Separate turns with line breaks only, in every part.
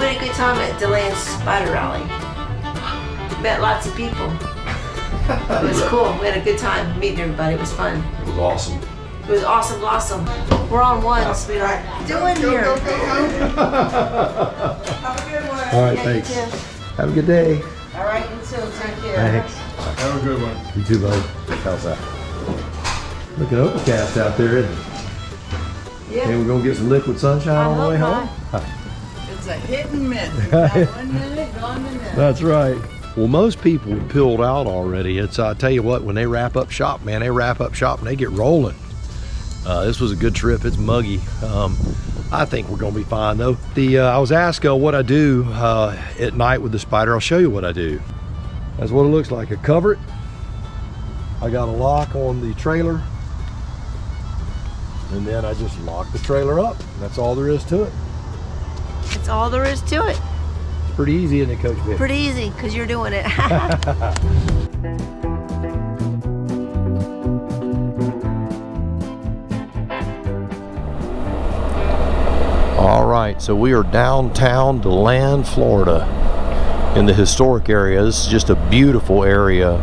we had a good time at Deland SPYDER Rally. Met lots of people. It was cool. We had a good time meeting everybody. It was fun.
It was awesome.
It was awesome, blossom. We're on one, sweetheart. Doing here.
Have a good one.
All right, thanks. Have a good day.
All right, you too. Take care.
Thanks.
Have a good one.
You too, buddy. How's that? Looking overcast out there, isn't it?
Yeah.
And we're gonna get some liquid sunshine on the way home.
It's a hit and miss. You got 1 minute, gone the next.
That's right. Well, most people have peeled out already. It's I tell you what, when they wrap up shop, man, they wrap up shop and they get rolling. This was a good trip. It's muggy. I think we're gonna be fine though. I was asked what I do at night with the Spyder. I'll show you what I do. That's what it looks like. I cover it. I got a lock on the trailer, and then I just lock the trailer up. That's all there is to it.
That's all there is to it.
It's pretty easy, isn't it, Coach Vic?
Pretty easy, because you're doing it.
All right, so we are downtown Deland, Florida, in the historic area. This is just a beautiful area.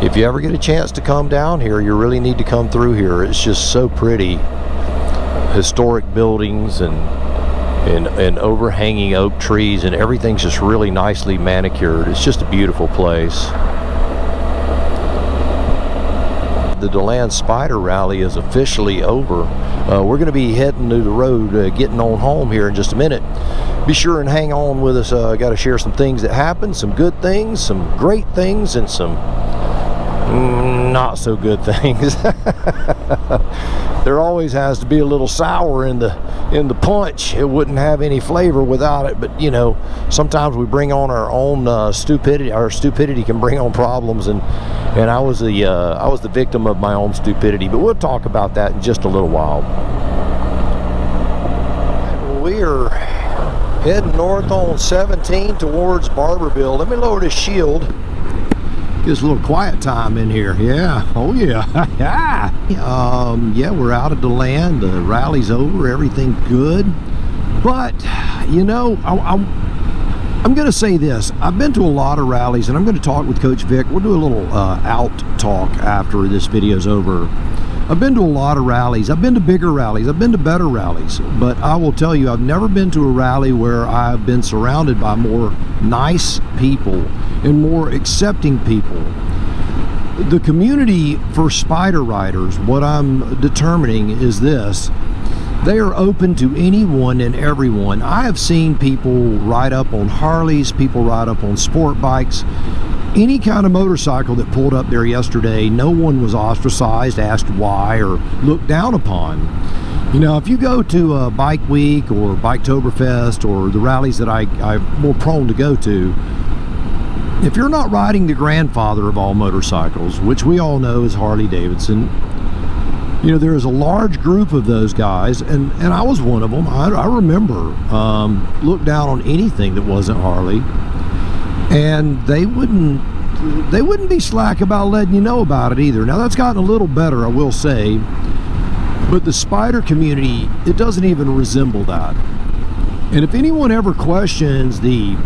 If you ever get a chance to come down here, you really need to come through here. It's just so pretty. Historic buildings and overhanging oak trees, and everything's just really nicely manicured. It's just a beautiful place. The Deland SPYDER Rally is officially over. We're going to be heading to the road, getting on home here in just a minute. Be sure and hang on with us. I got to share some things that happened, some good things, some great things, and some not so good things. There always has to be a little sour in the punch. It wouldn't have any flavor without it. But you know, sometimes we bring on our own stupidity. Our stupidity can bring on problems, and I was the victim of my own stupidity. But we'll talk about that in just a little while. We are heading north on 17 towards Barberville. Let me lower this shield. Just a little quiet time in here. Yeah. Oh yeah. Yeah, we're out of Deland. The rally's over. Everything good. But you know, I'm going to say this. I've been to a lot of rallies, and I'm going to talk with Coach Vic. We'll do a little out talk after this video's over. I've been to a lot of rallies. I've been to bigger rallies. I've been to better rallies. But I will tell you, I've never been to a rally where I've been surrounded by more nice people and more accepting people. The community for Spyder riders, what I'm determining is this: they are open to anyone and everyone. I have seen people ride up on Harleys, people ride up on sport bikes, any kind of motorcycle that pulled up there yesterday. No one was ostracized, asked why, or looked down upon. You know, if you go to a Bike Week or Biketoberfest or the rallies that I'm more prone to go to, if you're not riding the grandfather of all motorcycles, which we all know is Harley Davidson, you know, there is a large group of those guys, and I was one of them. I remember looked down on anything that wasn't Harley, and they wouldn't be slack about letting you know about it either. Now that's gotten a little better, I will say, but the Spyder community, it doesn't even resemble that. And if anyone ever questions the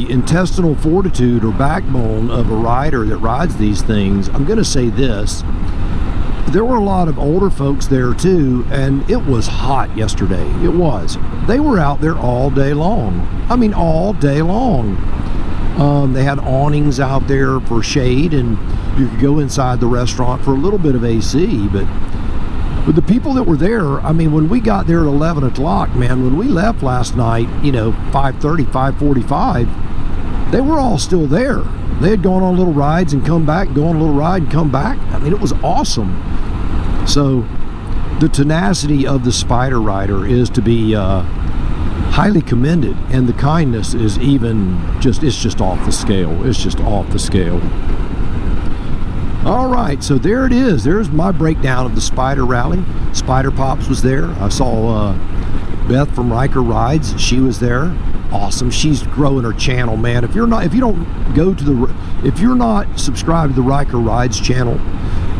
intestinal fortitude or backbone of a rider that rides these things, I'm going to say this: there were a lot of older folks there too, and it was hot yesterday. It was. They were out there all day long. I mean, all day long. They had awnings out there for shade, and you could go inside the restaurant for a little bit of AC, but the people that were there, I mean, when we got there at 11 o'clock, man, when we left last night, you know, 5:30, 5:45, they were all still there. They had gone on little rides and come back, go on a little ride and come back. I mean, it was awesome. So the tenacity of the Spyder rider is to be highly commended, and the kindness is it's just off the scale. It's just off the scale. All right, so there it is. There's my breakdown of the Spyder rally. Spyder Pops was there. I saw Beth from Riker Rides. She was there. Awesome. She's growing her channel, man. If you're not subscribed to the Riker Rides channel,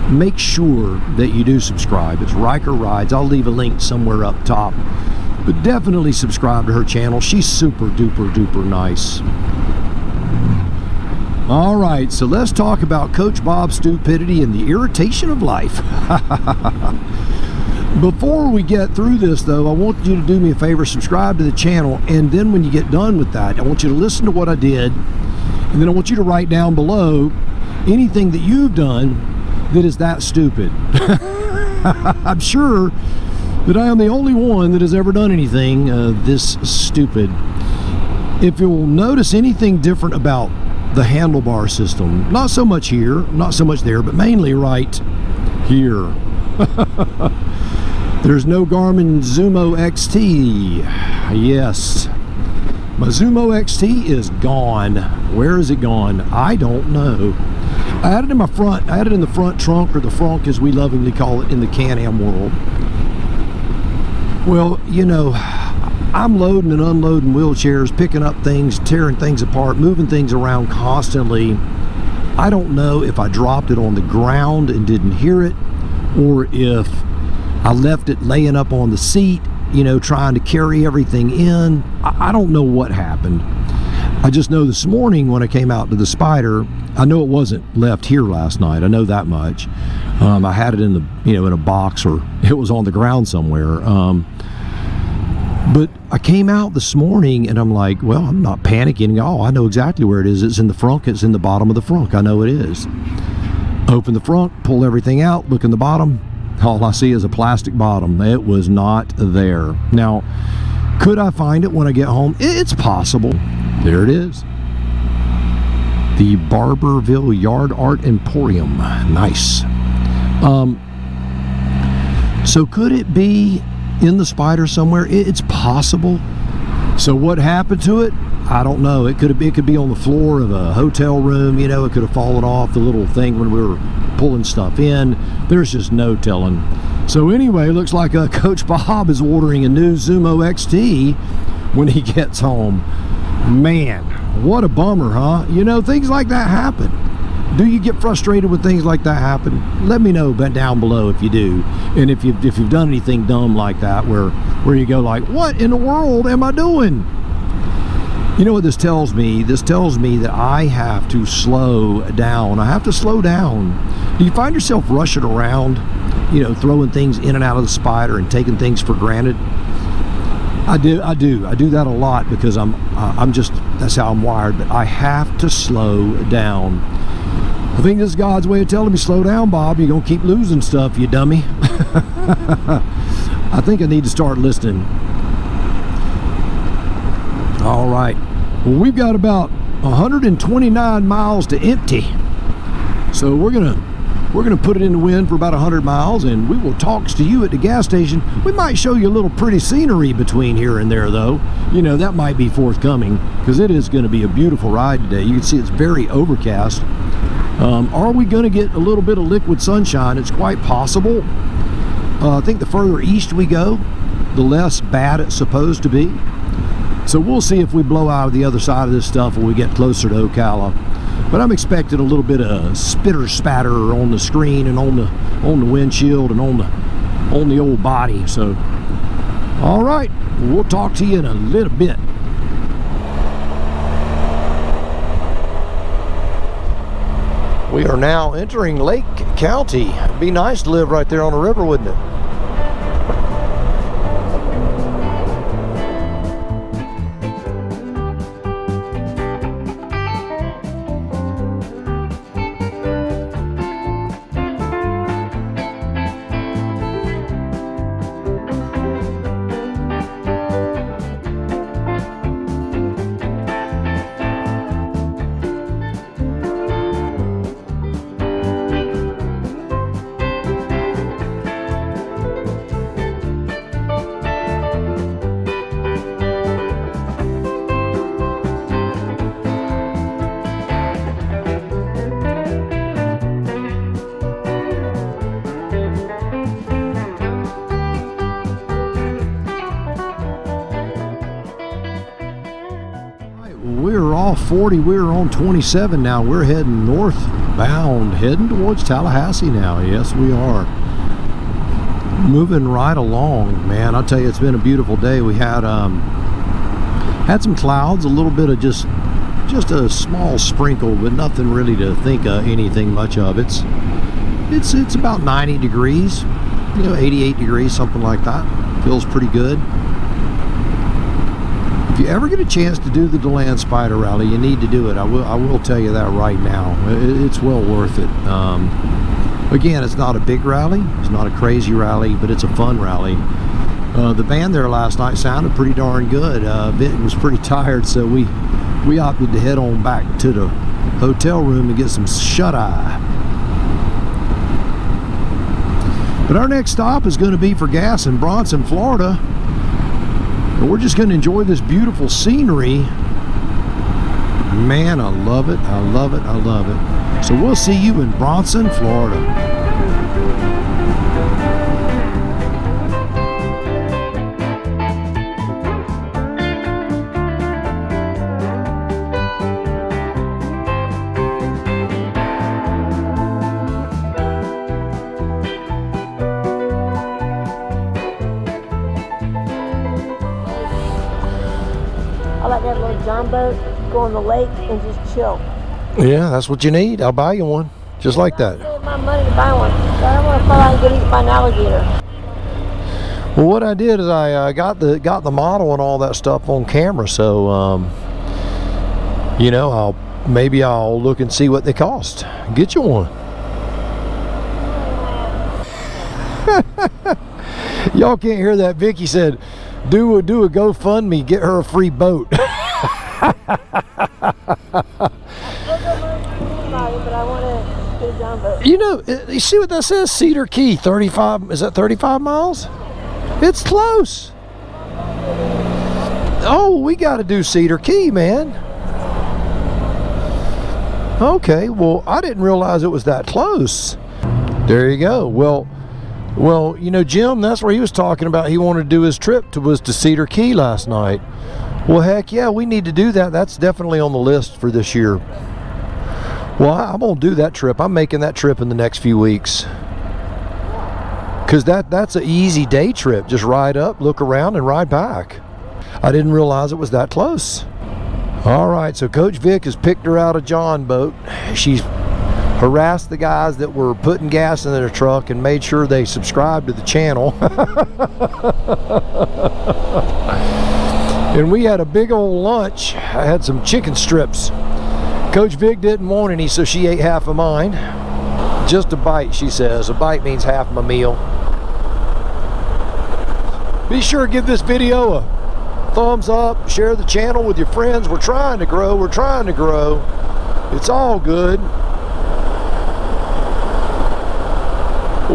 make sure that you do subscribe. It's Riker Rides. I'll leave a link somewhere up top. But definitely subscribe to her channel. She's super duper duper nice. All right, so let's talk about Coach Bob's stupidity and the irritation of life. Before we get through this, though, I want you to do me a favor, subscribe to the channel, and then when you get done with that, I want you to listen to what I did, and then I want you to write down below anything that you've done that is that stupid. I'm sure that I am the only one that has ever done anything this stupid. If you'll notice anything different about the handlebar system, not so much here, not so much there, but mainly right here. There's no Garmin Zumo XT. Yes, my Zumo XT is gone. Where is it gone? I don't know. I had it in my front. I had it in the front trunk, or the frunk as we lovingly call it in the CanAm world. Well, you know, I'm loading and unloading wheelchairs, picking up things, tearing things apart, moving things around constantly. I don't know if I dropped it on the ground and didn't hear it, or if I left it laying up on the seat, you know, trying to carry everything in. I don't know what happened. I just know this morning when I came out to the Spider, I know it wasn't left here last night. I know that much. I had it in the, you know, in a box, or it was on the ground somewhere. But I came out this morning and I'm like, well, I'm not panicking. Oh, I know exactly where it is. It's in the frunk. It's in the bottom of the frunk. I know it is. Open the frunk, pull everything out, look in the bottom. All I see is a plastic bottom. It was not there. Now, could I find it when I get home? It's possible. There it is. The Barberville Yard Art Emporium. Nice. So could it be in the Spider somewhere? It's possible. So what happened to it? I don't know. It could be on the floor of a hotel room. You know, it could have fallen off the little thing when we were pulling stuff in. There's just no telling. So anyway, looks like Coach Bob is ordering a new Zumo XT when he gets home. Man, what a bummer, huh? You know, things like that happen. Do you get frustrated when things like that happen? Let me know down below if you do, and if you've done anything dumb like that, where you go like, what in the world am I doing? You know what this tells me? This tells me that I have to slow down. I have to slow down. Do you find yourself rushing around, you know, throwing things in and out of the Spider and taking things for granted? I do that a lot because I'm just, that's how I'm wired. But I have to slow down. I think this is God's way of telling me, slow down, Bob. You're gonna keep losing stuff, you dummy. I think I need to start listening. All right. Well, we've got about 129 miles to empty. So we're gonna put it in the wind for about 100 miles, and we will talk to you at the gas station. We might show you a little pretty scenery between here and there, though. You know, that might be forthcoming, because it is going to be a beautiful ride today. You can see it's very overcast. Are we going to get a little bit of liquid sunshine? It's quite possible. I think the further east we go, the less bad it's supposed to be. So we'll see if we blow out of the other side of this stuff when we get closer to Ocala. But I'm expecting a little bit of spitter spatter on the screen and on the windshield and on the old body. So, all right, we'll talk to you in a little bit. We are now entering Lake County. It'd be nice to live right there on the river, wouldn't it? We're off 40, we're on 27 now. We're heading northbound, heading towards Tallahassee now. Yes, we are. Moving right along, man. I'll tell you, it's been a beautiful day. We had some clouds, a little bit of just a small sprinkle, but nothing really to think anything much of. It's about 90 degrees, 88 degrees, something like that. Feels pretty good. If you ever get a chance to do the Deland Spider Rally, you need to do it. I will tell you that right now. It's well worth it. Again, it's not a big rally, it's not a crazy rally, but it's a fun rally. The band there last night sounded pretty darn good. Vic was pretty tired, so we opted to head on back to the hotel room and get some shut-eye. But our next stop is going to be for gas in Bronson, Florida. And we're just going to enjoy this beautiful scenery. Man, I love it, I love it, I love it. So we'll see you in Bronson, Florida.
I like that little John boat, go on the lake and just chill.
Yeah, that's what you need. I'll buy you one, just like that.
I saved my money to buy one. So I don't want to fall out and get eaten by an alligator.
Well, what I did is I got the model and all that stuff on camera, so maybe I'll look and see what they cost. Get you one. Y'all can't hear that. Vicky said, "Do a GoFundMe, get her a free boat."
But I want to get a John boat.
You see what that says? Cedar Key, 35. Is that 35 miles? It's close. Oh, we got to do Cedar Key, man. Okay, well, I didn't realize it was that close. There you go. Well, Jim, that's where he was talking about. He wanted to do his trip was to Cedar Key last night. Well, heck yeah, we need to do that. That's definitely on the list for this year. Well, I'm gonna do that trip. I'm making that trip in the next few weeks. Because that's an easy day trip. Just ride up, look around, and ride back. I didn't realize it was that close. All right, so Coach Vic has picked her out a John boat. She's harassed the guys that were putting gas in their truck and made sure they subscribed to the channel. And we had a big old lunch. I had some chicken strips. Coach Vic didn't want any, so she ate half of mine. Just a bite, she says. A bite means half my meal. Be sure to give this video a thumbs up. Share the channel with your friends. We're trying to grow. We're trying to grow. It's all good.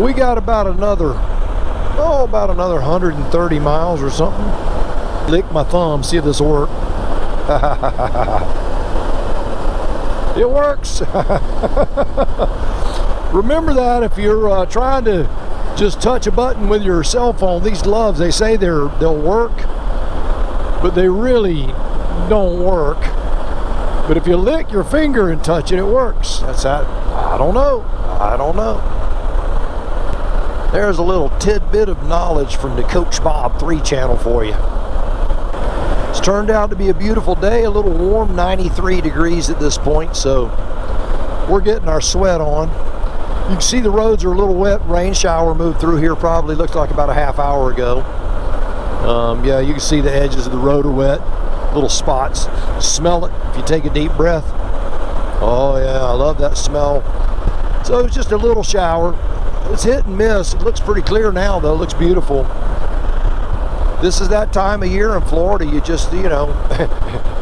We got about another 130 miles or something. Lick my thumb, see if this will work. It works. Remember that if you're trying to just touch a button with your cell phone, these gloves, they say they'll work, but they really don't work. But if you lick your finger and touch it, it works. That's that. I don't know. There's a little tidbit of knowledge from the Coach Bob 3 channel for you. It's turned out to be a beautiful day, a little warm, 93 degrees at this point, so we're getting our sweat on. You can see the roads are a little wet. Rain shower moved through here probably, looked like about a half hour ago. Yeah, you can see the edges of the road are wet, little spots. Smell it if you take a deep breath. Oh yeah, I love that smell. So it's just a little shower. It's hit and miss. It looks pretty clear now though, it looks beautiful. This is that time of year in Florida. You just,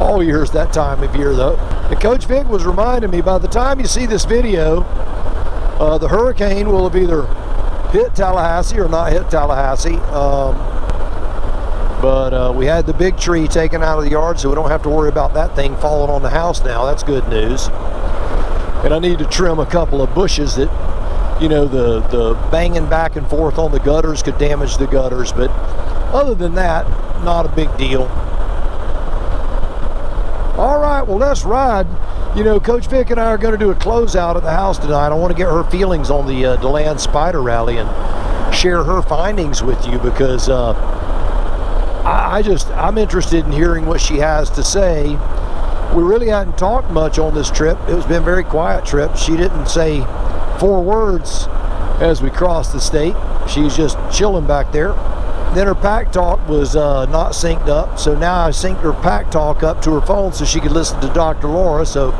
all year is that time of year though. And Coach Vic was reminding me, by the time you see this video, the hurricane will have either hit Tallahassee or not hit Tallahassee. But we had the big tree taken out of the yard, so we don't have to worry about that thing falling on the house now. That's good news. And I need to trim a couple of bushes that, the banging back and forth on the gutters could damage the gutters. But other than that, not a big deal. All right, well, let's ride. Coach Vic and I are going to do a closeout at the house tonight. I want to get her feelings on the Deland Spider Rally and share her findings with you, because I'm interested in hearing what she has to say. We really hadn't talked much on this trip. It's been a very quiet trip. She didn't say 4 words as we crossed the state. She's just chilling back there. Then her pack talk was not synced up, so now I synced her pack talk up to her phone so she could listen to Dr. Laura. So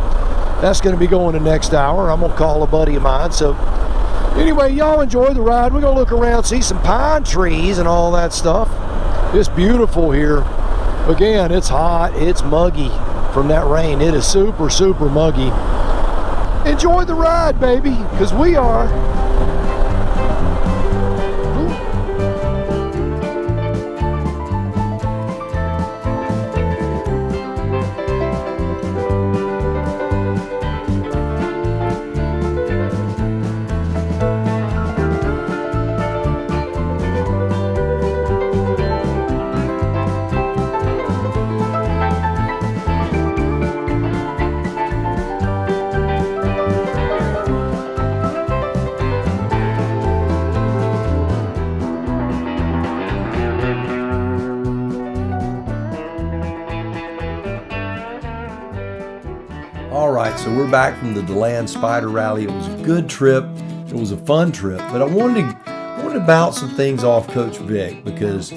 that's going to be going the next hour. I'm going to call a buddy of mine. So anyway, y'all enjoy the ride. We're going to look around, see some pine trees and all that stuff. It's beautiful here. Again, it's hot, it's muggy from that rain. It is super, super muggy. Enjoy the ride, baby, because we are. All right, so we're back from the Deland SPYDER Rally. It was a good trip. It was a fun trip, but I wanted to bounce some things off Coach Vic because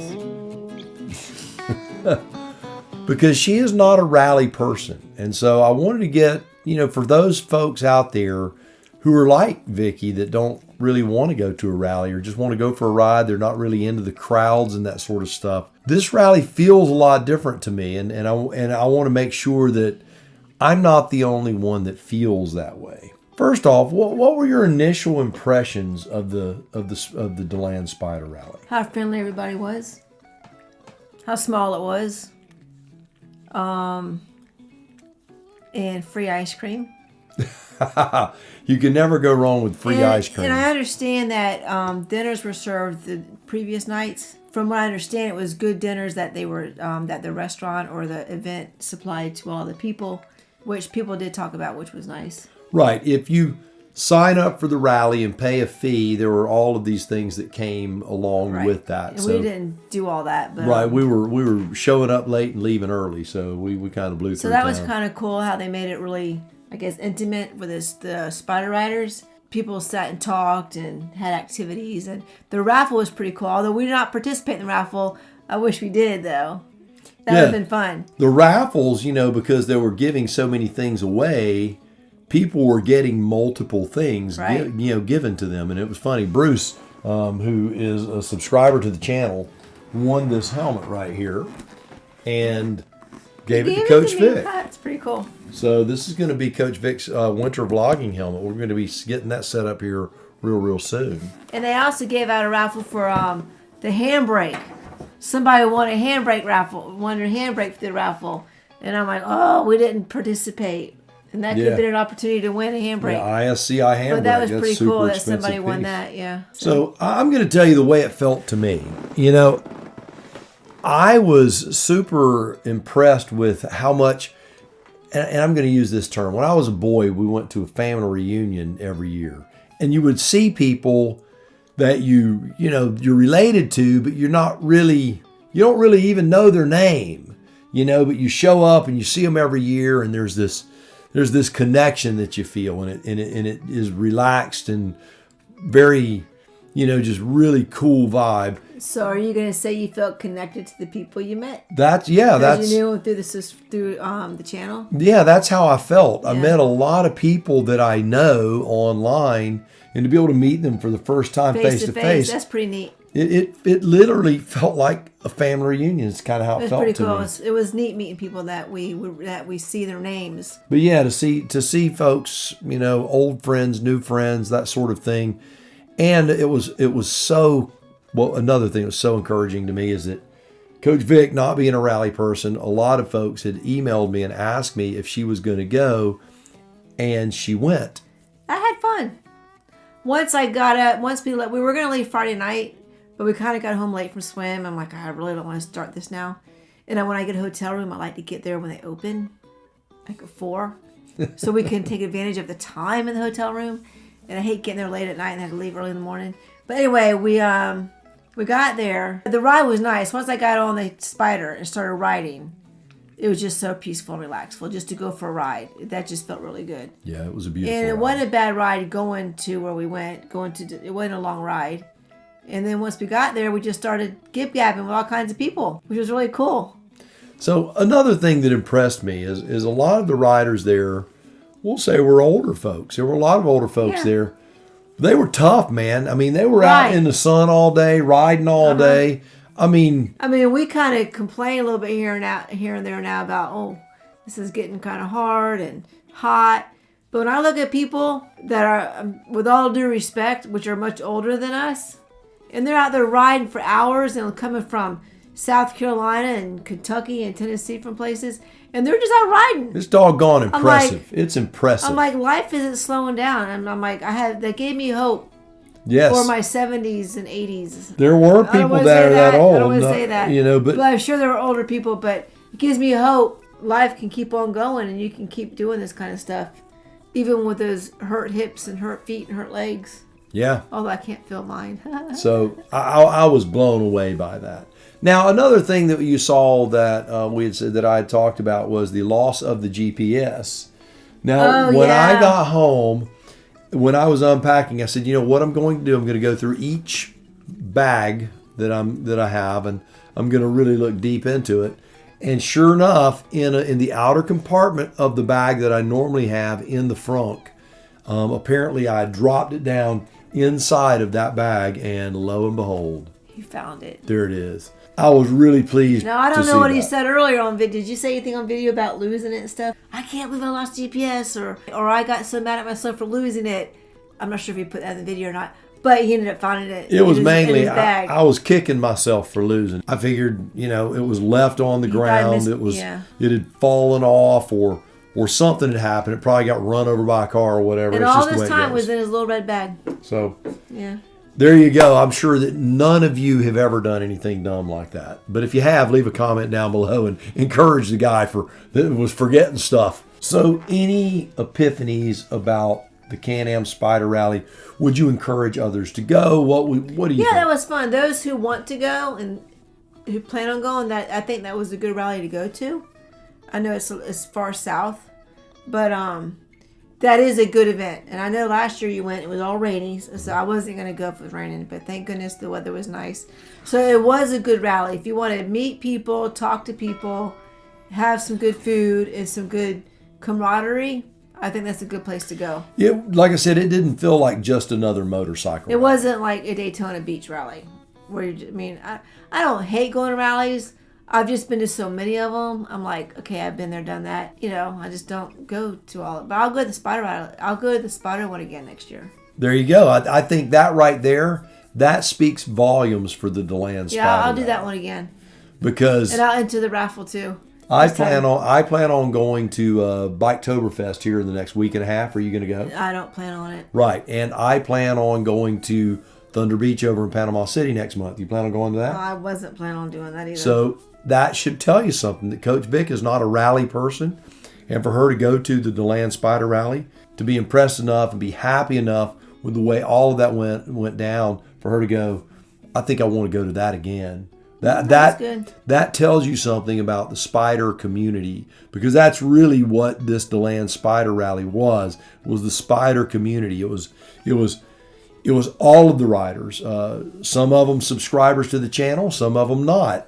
she is not a rally person. And so I wanted to get, for those folks out there who are like Vicky that don't really want to go to a rally or just want to go for a ride, they're not really into the crowds and that sort of stuff. This rally feels a lot different to me, and I want to make sure that I'm not the only one that feels that way. First off, what were your initial impressions of the Deland SPYDER Rally?
How friendly everybody was. How small it was. And free ice cream.
You can never go wrong with free ice cream.
And I understand that dinners were served the previous nights. From what I understand, it was good dinners that they were that the restaurant or the event supplied to all the people, which people did talk about, which was nice.
Right. If you sign up for the rally and pay a fee, there were all of these things that came along with that.
And we didn't do all that, but
right. We were showing up late and leaving early, so we kind of blew through.
So that was kind of cool how they made it really, I guess, intimate with the Spider Riders. People sat and talked and had activities, and the raffle was pretty cool. Although we did not participate in the raffle, I wish we did though. That would have been fun. The
raffles, because they were giving so many things away, people were getting multiple things, given to them, and it was funny. Bruce, who is a subscriber to the channel, won this helmet right here, and gave it to Coach Vic.
That's pretty cool.
So this is going to be Coach Vic's winter vlogging helmet. We're going to be getting that set up here real soon.
And they also gave out a raffle for the handbrake. Somebody won a handbrake raffle, won a handbrake for the raffle. And I'm like, oh, we didn't participate. And that could have been an opportunity to win a handbrake.
Yeah, ISCI handbrake.
But that was pretty cool that somebody won that, yeah.
So I'm going to tell you the way it felt to me. I was super impressed with how much, and I'm going to use this term. When I was a boy, we went to a family reunion every year. And you would see people that you're related to, but you don't really even know their name, but you show up and you see them every year, and there's this connection that you feel, and it is relaxed and very, just really cool vibe.
So are you going to say you felt connected to the people you met?
That's
you knew through the channel?
Yeah, that's how I felt. Yeah. I met a lot of people that I know online, and to be able to meet them for the first time face to face.
That's pretty neat.
It literally felt like a family reunion. It's kind of how it felt
pretty
to
cool.
me.
It was neat meeting people that we see their names.
But yeah, to see folks, old friends, new friends, that sort of thing. And it was so, well, another thing that was so encouraging to me is that Coach Vic, not being a rally person, a lot of folks had emailed me and asked me if she was going to go, and she went.
I had fun. Once we were going to leave Friday night, but we kind of got home late from swim. I'm like, I really don't want to start this now. And when I get a hotel room, I like to get there when they open, like at 4, so we can take advantage of the time in the hotel room. And I hate getting there late at night and have to leave early in the morning. But anyway, we got there. The ride was nice. Once I got on the Spider and started riding, it was just so peaceful and relaxful just to go for a ride. That just felt really good.
Yeah, it was a beautiful
And it
ride.
wasn't a bad ride going to where we went. It wasn't a long ride. And then once we got there, we just started gib-gabbing with all kinds of people, which was really cool.
So another thing that impressed me is a lot of the riders there, we'll say, were older folks. There were a lot of older folks there. They were tough, man. I mean, they were out in the sun all day, riding all day. I mean,
we kind of complain a little bit here and there now about, oh, this is getting kind of hard and hot. But when I look at people that are, with all due respect, which are much older than us, and they're out there riding for hours and coming from South Carolina and Kentucky and Tennessee from places, and they're just out riding.
it's doggone impressive. It's impressive.
I'm like, life isn't slowing down. And I'm like, that gave me hope.
Yes.
For my 70s and 80s.
There were people that are that old.
I don't want to say that.
You know, but
I'm sure there were older people, but it gives me hope. Life can keep on going and you can keep doing this kind of stuff. Even with those hurt hips and hurt feet and hurt legs.
yeah.
Although I can't feel mine.
So I was blown away by that. Now, another thing that you saw that we had said that I had talked about was the loss of the GPS. Now, when I got home, when I was unpacking, I said, you know what I'm going to do? I'm going to go through each bag that I have, and I'm going to really look deep into it. And sure enough, in the outer compartment of the bag that I normally have in the frunk, apparently I dropped it down inside of that bag, and lo and behold,
You found it.
there it is. I was really pleased.
Now, I don't
to
know
see
what
that.
he said earlier on video. Did you say anything on video about losing it and stuff? I can't believe I lost GPS, or I got so mad at myself for losing it. I'm not sure if he put that in the video or not, but he ended up finding it.
It was
in
mainly,
his bag.
I was kicking myself for losing. I figured, you know, it was left on the ground. It had fallen off or something had happened. It probably got run over by a car or whatever.
And
it's
all
just the
this
way it
time
goes.
was in his little red bag.
So
Yeah.
there you go. I'm sure that none of you have ever done anything dumb like that. But if you have, leave a comment down below and encourage the guy that was forgetting stuff. So any epiphanies about the CanAm Spider Rally? Would you encourage others to go? What do you think?
Yeah, that was fun. Those who want to go and who plan on going, I think that was a good rally to go to. I know it's far south, but that is a good event. And I know last year you went, it was all rainy, so I wasn't going to go if it was raining, but thank goodness the weather was nice. So it was a good rally. If you want to meet people, talk to people, have some good food and some good camaraderie, I think that's a good place to go.
Like I said, it didn't feel like just another motorcycle
It
rally.
wasn't like a Daytona Beach rally. I don't hate going to rallies. I've just been to so many of them. I'm like, okay, I've been there, done that. You know, I just don't go to all of it. But I'll go to the Spider rally. I'll go to the Spider one again next year.
There you go. I think that right there, that speaks volumes for the Deland Spider.
Yeah, I'll do that one again.
Because
And I'll enter the raffle too.
I plan on going to Biketoberfest here in the next week and a half. Are you going to go?
I don't plan on it.
Right. And I plan on going to Thunder Beach over in Panama City next month. You plan on going to that?
I wasn't planning on doing that either.
So that should tell you something, that Coach Vic is not a rally person. And for her to go to the Deland Spider Rally, to be impressed enough and be happy enough with the way all of that went down, for her to go, I think I want to go to that again.
That's good.
That tells you something about the Spider community, because that's really what this Deland Spider Rally was the Spider community. It was all of the riders. Some of them subscribers to the channel, some of them not.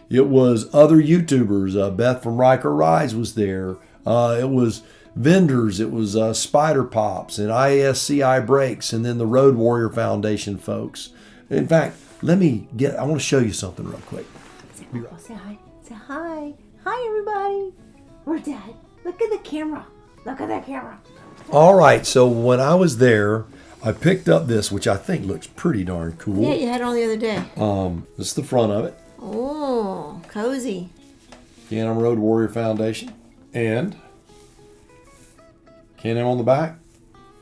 It was other YouTubers. Beth from Riker Rides was there. It was vendors. It was Spider Pops and ISCI Brakes, and then the Road Warrior Foundation folks. In fact, I want to show you something real quick.
Say hi. Say hi. Hi, everybody. We're Dad. Look at the camera. Look at that camera.
All right, so when I was there, I picked up this, which I think looks pretty darn cool.
Yeah, you had it on the other day.
This is the front of it.
Oh, cozy.
CanAm Road Warrior Foundation. And CanAm on the back.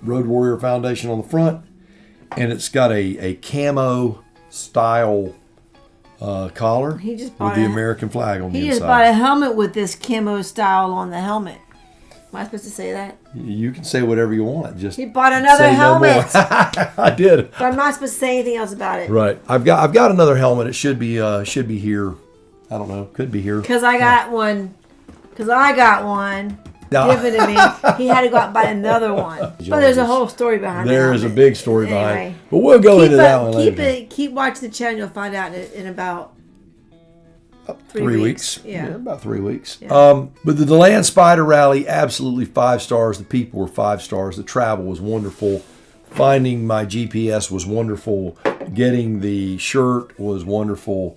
Road Warrior Foundation on the front. And it's got a camo style collar with the American flag on the inside.
He just bought a helmet with this camo style on the helmet. Am I supposed to say that?
You can say whatever you want. Just
He bought another
say no more.
helmet.
I did.
But I'm not supposed to say anything else about it.
Right. I've got another helmet. It should be here. I don't know. Could be here.
Because I got one.
No.
Given to me. He had to go out and buy another one. But there's a whole story behind it.
There is a big story behind
Anyway.
it. But we'll go into that one later.
Keep watching the channel. You'll find out in about
3 weeks.
Yeah.
About 3 weeks.
Yeah.
But the Deland Spider Rally, absolutely 5 stars. The people were 5 stars. The travel was wonderful. Finding my GPS was wonderful. Getting the shirt was wonderful.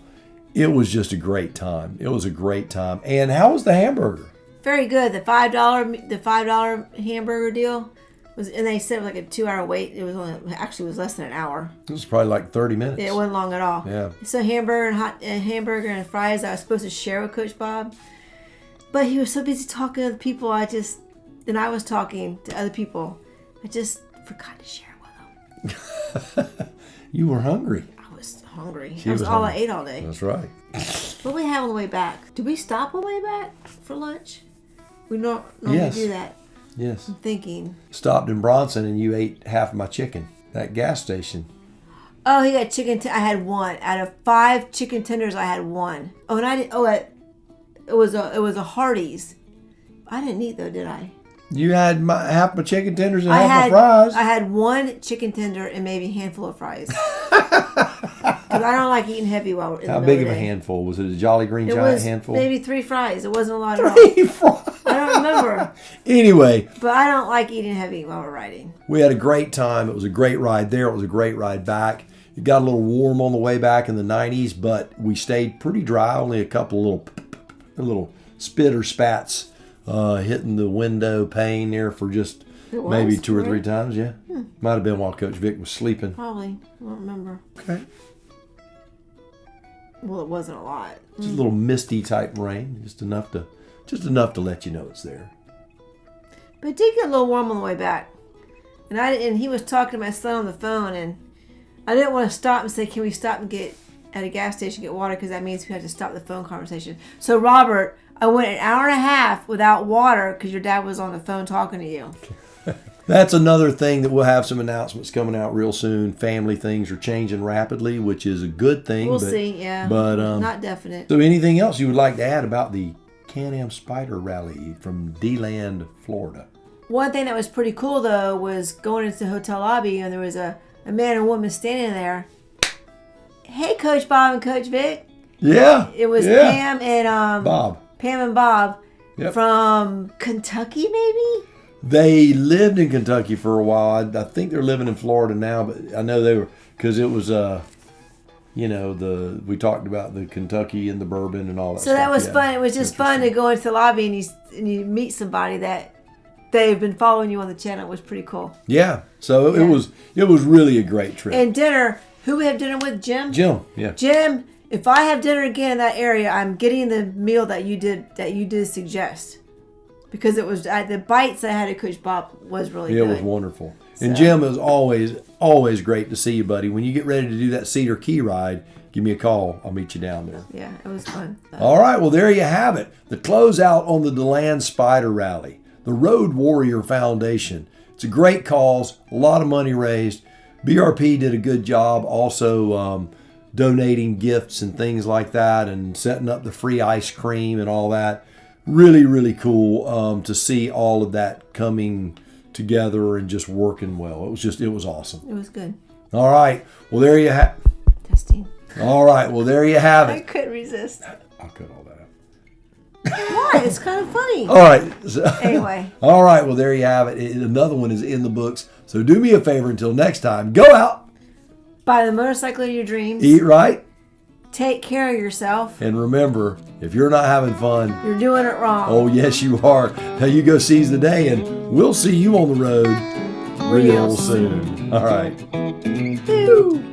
It was just a great time. It was a great time. And how was the hamburger?
Very good. The $5 hamburger deal was, and they said it was like a 2-hour wait. It was actually less than an hour.
It was probably like 30 minutes.
It wasn't long at all.
Yeah.
So hamburger and fries I was supposed to share with Coach Bob, but he was so busy talking to other people. And I was talking to other people. I just forgot to share with them.
You were hungry.
I was hungry.
She
That's
was
all
hungry.
I ate all day.
That's right.
What did we have on the way back? Did we stop on the way back for lunch? We don't normally
Yes.
do that.
Yes.
I'm thinking.
Stopped in Bronson and you ate half of my chicken at gas station.
Oh, he got chicken. I had one out of 5 chicken tenders. I had one. Oh, and I did. Oh, it was a Hardee's. I didn't eat though, did I?
You had half my chicken tenders and
I
half
had
my fries.
I had 1 chicken tender and maybe a handful of fries. Because I don't like eating heavy while we're in
How
the
big
middle
of a
the day.
handful? Was it a Jolly Green
It
Giant
was
handful?
maybe 3 fries. It wasn't a lot at all.
3 fries.
I don't remember.
Anyway,
But I don't like eating heavy while we're riding.
we had a great time. It was a great ride there. It was a great ride back. It got a little warm on the way back in the 90s, but we stayed pretty dry. Only a couple little spit or spats hitting the window pane there for just
It was?
maybe 2 or 3
Really?
times. Yeah, might have been while Coach Vic was sleeping.
Probably. I don't remember.
Okay,
Well, it wasn't a lot.
just a little misty type rain, just enough to let you know it's there.
But it did get a little warm on the way back. And he was talking to my son on the phone, and I didn't want to stop and say, can we stop and get at a gas station get water, because that means we had to stop the phone conversation. So Robert, I went an hour and a half without water because your dad was on the phone talking to you.
That's another thing that we'll have some announcements coming out real soon. Family things are changing rapidly, which is a good thing.
We'll see, yeah.
But
not definite.
So anything else you would like to add about the CanAm Spider Rally from Deland, Florida?
One thing that was pretty cool, though, was going into the hotel lobby, and there was a man and woman standing there. Hey, Coach Bob and Coach Vic.
Yeah.
It was
yeah.
Pam and
Bob.
Pam and Bob
Yep.
from Kentucky, maybe?
They lived in Kentucky for a while. I think they're living in Florida now, but I know they were, because it was, we talked about the Kentucky and the bourbon and all that
So
stuff.
that was
Yeah.
fun. It was just fun to go into the lobby and you meet somebody that they've been following you on the channel. It was pretty cool.
Yeah. So
Yeah.
it was really a great trip.
And dinner, who we have dinner with? Jim?
Jim, yeah.
Jim, if I have dinner again in that area, I'm getting the meal that you did suggest. Because it was the bites I had at Coach Bob was really good.
It was wonderful. And Jim, is always great to see you, buddy. When you get ready to do that Cedar Key ride, give me a call. I'll meet you down there.
Yeah, it was fun.
All right, well, there you have it. The closeout on the Deland Spider Rally, the Road Warrior Foundation. It's a great cause, a lot of money raised. BRP did a good job also donating gifts and things like that and setting up the free ice cream and all that. Really, really cool to see all of that coming together and just working well. It was awesome.
It was good.
All right, well, there you have
Testing.
All right, well, there you have
I
it.
couldn't resist.
I'll cut all that out.
Why? It's kind of funny.
All right. So,
Anyway.
all right. Well, there you have it. Another one is in the books. So do me a favor until next time. Go out.
Buy the motorcycle of your dreams.
Eat right.
Take care of yourself.
And remember, if you're not having fun,
You're doing it wrong.
oh, yes, you are. Now you go seize the day, and we'll see you on the road real soon. All right.
Woo.